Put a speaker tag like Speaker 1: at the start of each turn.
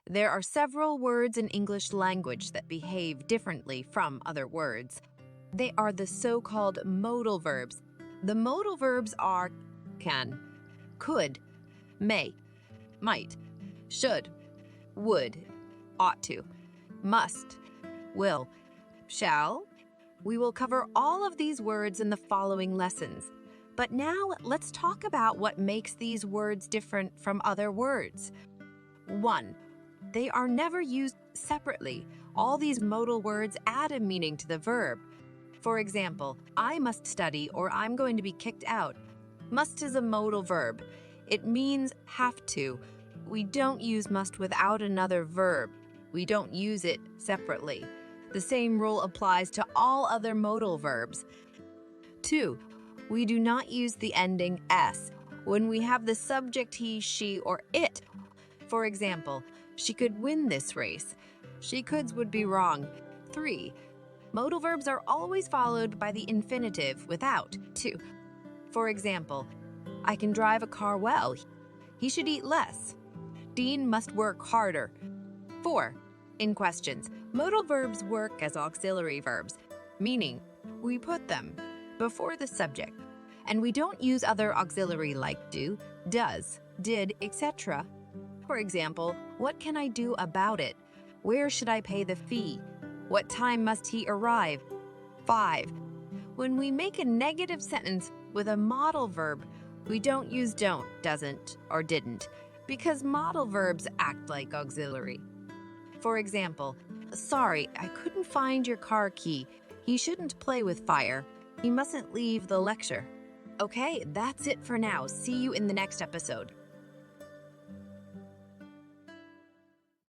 Speaker 1: There are several words in English language that behave differently from other words. They are the so-called modal verbs. The modal verbs are can, could, may, might, should, would, ought to, must, will, shall. We will cover all of these words in the following lessons. But now let's talk about what makes these words different from other words. 1. They are never used separately. All these modal words add a meaning to the verb. For example, I must study or I'm going to be kicked out. Must is a modal verb. It means have to. We don't use must without another verb. We don't use it separately. The same rule applies to all other modal verbs. 2. We do not use the ending s when we have the subject he, she, or it. For example, she could win this race. She coulds would be wrong. 3. Modal verbs are always followed by the infinitive without to. For example, I can drive a car well. He should eat less. Dean must work harder. 4. In questions, modal verbs work as auxiliary verbs, meaning we put them before the subject, and we don't use other auxiliary like do, does, did, etc. For example, what can I do about it? Where should I pay the fee? What time must he arrive? 5. When we make a negative sentence with a modal verb, we don't use don't, doesn't, or didn't, because modal verbs act like auxiliary. For example, sorry, I couldn't find your car key. He shouldn't play with fire. He mustn't leave the lecture. Okay, that's it for now. See you in the next episode.